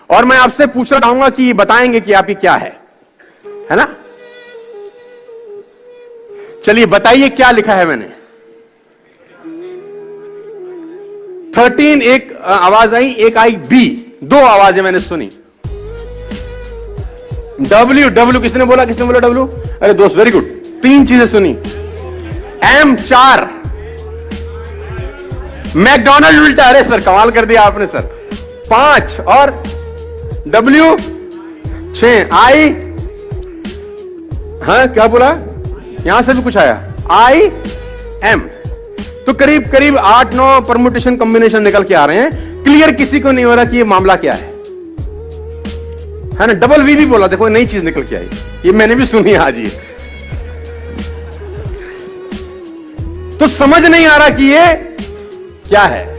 और मैं आपसे पूछना चाहूंगा कि बताएंगे कि आपकी क्या है ना? चलिए बताइए क्या लिखा है मैंने। 13 एक आवाज आई, एक आई बी, दो आवाजें मैंने सुनी। डब्ल्यू डब्ल्यू किसने बोला डब्ल्यू? अरे दोस्त वेरी गुड, तीन चीजें सुनी। एम 4, मैकडॉनल्ड उल्टा, अरे सर कमाल कर दिया आपने सर। 5 और डब्ल्यू 6, आई, हाँ क्या बोला? यहां से भी कुछ आया, आई एम। तो करीब करीब 8-9 परमुटेशन कॉम्बिनेशन निकल के आ रहे हैं। क्लियर किसी को नहीं हो रहा कि ये मामला क्या है ना? डबल वी भी बोला, देखो नई चीज निकल के आई, ये मैंने भी सुनी आज। ये तो समझ नहीं आ रहा कि ये क्या है।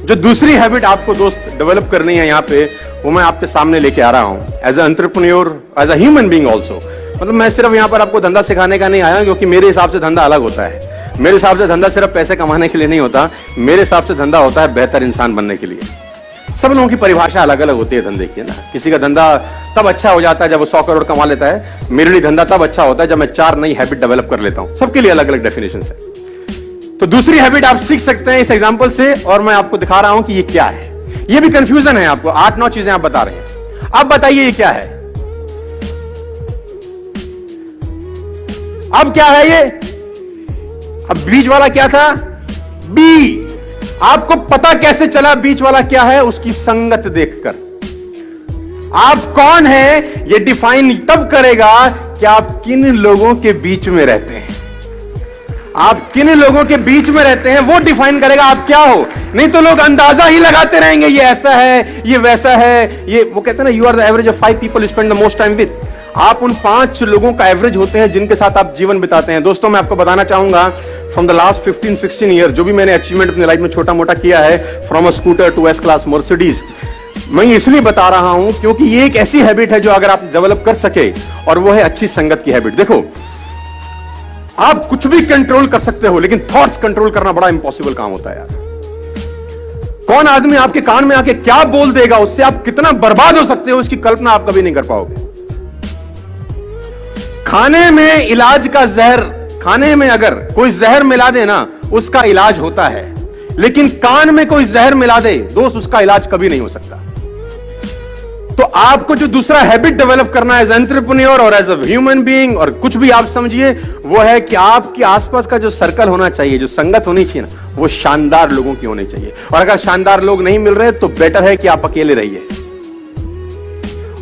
जो दूसरी हैबिट आपको दोस्त डेवलप करनी है यहां पे, वो मैं आपके सामने लेके आ रहा हूं as a entrepreneur, as a human being also. मतलब मैं सिर्फ यहां पर आपको धंधा सिखाने का नहीं आया, क्योंकि मेरे हिसाब से धंधा अलग होता है। मेरे हिसाब से धंधा सिर्फ पैसे कमाने के लिए नहीं होता, मेरे हिसाब से धंधा होता है बेहतर इंसान बनने के लिए। सब लोगों की परिभाषा अलग अलग होती है धंधे की, है ना? किसी का धंधा तब अच्छा हो जाता है जब वो 100 करोड़ कमा लेता है। मेरे लिए धंधा तब अच्छा होता है जब मैं 4 नई हैबिट डेवलप कर लेता हूं। सबके लिए अलग अलग डेफिनेशन है। तो दूसरी हैबिट आप सीख सकते हैं इस एग्जांपल से, और मैं आपको दिखा रहा हूं कि ये क्या है। ये भी कंफ्यूजन है आपको, 8-9 चीजें आप बता रहे हैं। अब बताइए ये क्या है? अब क्या है ये? अब बीच वाला क्या था? बी। आपको पता कैसे चला बीच वाला क्या है? उसकी संगत देखकर। आप कौन है ये डिफाइन तब करेगा कि आप किन लोगों के बीच में रहते हैं। आप किन लोगों के बीच में रहते हैं वो डिफाइन करेगा आप क्या हो। नहीं तो लोग अंदाजा ही लगाते रहेंगे, ये ऐसा है, ये वैसा है। ये वो कहते हैं ना, you are the average of 5 people you spend the most time with. आप उन 5 लोगों का एवरेज होते हैं जिनके साथ आप जीवन बिताते हैं। दोस्तों मैं आपको बताना चाहूंगा, फ्रॉम द लास्ट 15-16 ईयर जो भी मैंने अचीवमेंट अपनी लाइफ में छोटा मोटा किया है, from a scooter to S class Mercedes, मैं इसलिए बता रहा हूं क्योंकि ये एक ऐसी हैबिट है जो अगर आप डेवलप कर सके, और वो है अच्छी संगत की हैबिट। देखो आप कुछ भी कंट्रोल कर सकते हो, लेकिन थॉट्स कंट्रोल करना बड़ा इंपॉसिबल काम होता है यार। कौन आदमी आपके कान में आके क्या बोल देगा, उससे आप कितना बर्बाद हो सकते हो, इसकी कल्पना आप कभी नहीं कर पाओगे। खाने में इलाज का जहर, खाने में अगर कोई जहर मिला दे ना, उसका इलाज होता है, लेकिन कान में कोई जहर मिला दे दोस्त, उसका इलाज कभी नहीं हो सकता। तो आपको जो दूसरा हैबिट डेवलप करना है एज एंटरप्रेन्योर और एज अ ह्यूमन बीइंग, और कुछ भी आप समझिए, वो है कि आपके आसपास का जो सर्कल होना चाहिए, जो संगत होनी चाहिए ना, वो शानदार लोगों की होनी चाहिए। और अगर शानदार लोग नहीं मिल रहे तो बेटर है कि आप अकेले रहिए।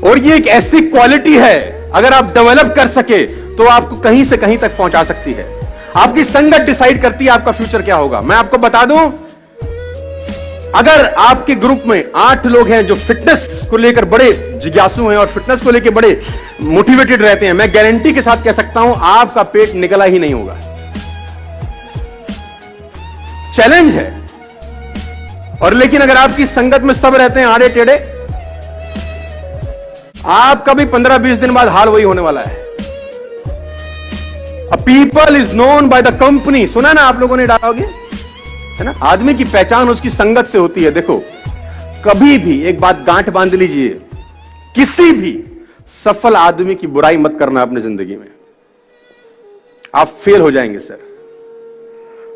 और ये एक ऐसी क्वालिटी है, अगर आप डेवलप कर सके तो आपको कहीं से कहीं तक पहुंचा सकती है। आपकी संगत डिसाइड करती है आपका फ्यूचर क्या होगा। मैं आपको बता दूं, अगर आपके ग्रुप में 8 लोग हैं जो फिटनेस को लेकर बड़े जिज्ञासु हैं और फिटनेस को लेकर बड़े मोटिवेटेड रहते हैं, मैं गारंटी के साथ कह सकता हूं आपका पेट निकला ही नहीं होगा। चैलेंज है। और लेकिन अगर आपकी संगत में सब रहते हैं आड़े टेढ़े, आपका भी 15-20 दिन बाद हाल वही होने वाला है। A people is known by the company, सुना ना आप लोगों ने डालोगे, है ना? आदमी की पहचान उसकी संगत से होती है। देखो कभी भी एक बात गांठ बांध लीजिए, किसी भी सफल आदमी की बुराई मत करना अपनी जिंदगी में, आप फेल हो जाएंगे सर।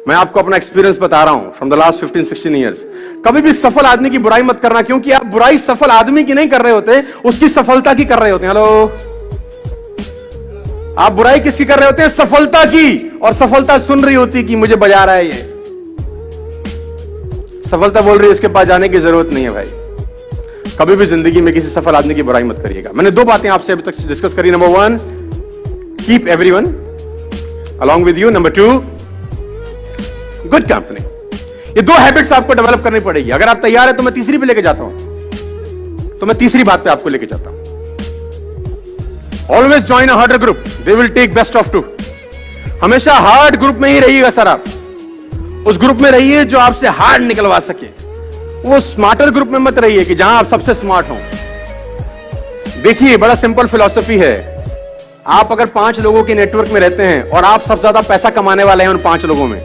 मैं आपको अपना एक्सपीरियंस बता रहा हूं फ्रॉम द लास्ट 15-16 ईयर्स। कभी भी सफल आदमी की बुराई मत करना, क्योंकि आप बुराई सफल आदमी की नहीं कर रहे होते, उसकी सफलता की कर रहे होते हैं। हेलो, आप बुराई किसकी कर रहे होते हैं? सफलता की। और सफलता सुन रही होती कि मुझे बजा रहा है ये, सफलता बोल रही है इसके पास जाने की जरूरत नहीं है। भाई कभी भी जिंदगी में किसी सफल आदमी की बुराई मत करिएगा। मैंने 2 बातें आपसे अभी तक डिस्कस करी। Number 1, keep everyone along with you. Number 2, good company. ये 2 हैबिट्स आपको डेवलप करनी पड़ेगी। अगर आप तैयार है तो मैं तीसरी पे लेके जाता हूं। तो मैं तीसरी बात पे आपको लेके जाता हूं। Always join a harder group, they will take best of 2। हमेशा हार्ड ग्रुप में ही रहिएगा सर। आप उस ग्रुप में रहिए जो आपसे हार्ड निकलवा सके। वो स्मार्टर ग्रुप में मत रहिए कि जहां आप सबसे स्मार्ट हो। देखिए बड़ा सिंपल फिलॉसफी है। आप अगर 5 लोगों के नेटवर्क में रहते हैं और आप सबसे ज्यादा पैसा कमाने वाले हैं उन 5 लोगों में,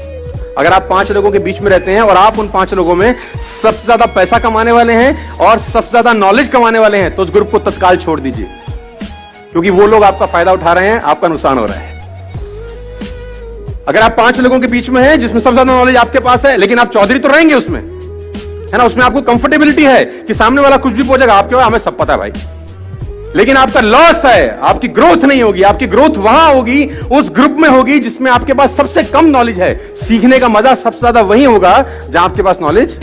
अगर आप 5 लोगों के बीच में रहते हैं और आप उन 5 लोगों में सबसे ज्यादा पैसा कमाने वाले हैं और सबसे ज्यादा नॉलेज कमाने वाले हैं, तो उस ग्रुप को तत्काल छोड़ दीजिए, क्योंकि वो लोग आपका फायदा उठा रहे हैं, आपका नुकसान हो रहा है। अगर आप 5 लोगों के बीच में हैं जिसमें सबसे ज्यादा नॉलेज आपके पास है, लेकिन आप चौधरी तो रहेंगे उसमें, है ना, उसमें आपको कंफर्टेबिलिटी है कि सामने वाला कुछ भी पूछेगा, आपके बाद हमें सब पता है भाई, लेकिन आपका लॉस है, आपकी ग्रोथ नहीं होगी। आपकी ग्रोथ वहां होगी, उस ग्रुप में होगी जिसमें आपके पास सबसे कम नॉलेज है। सीखने का मजा सबसे ज्यादा वहीं होगा जहां आपके पास नॉलेज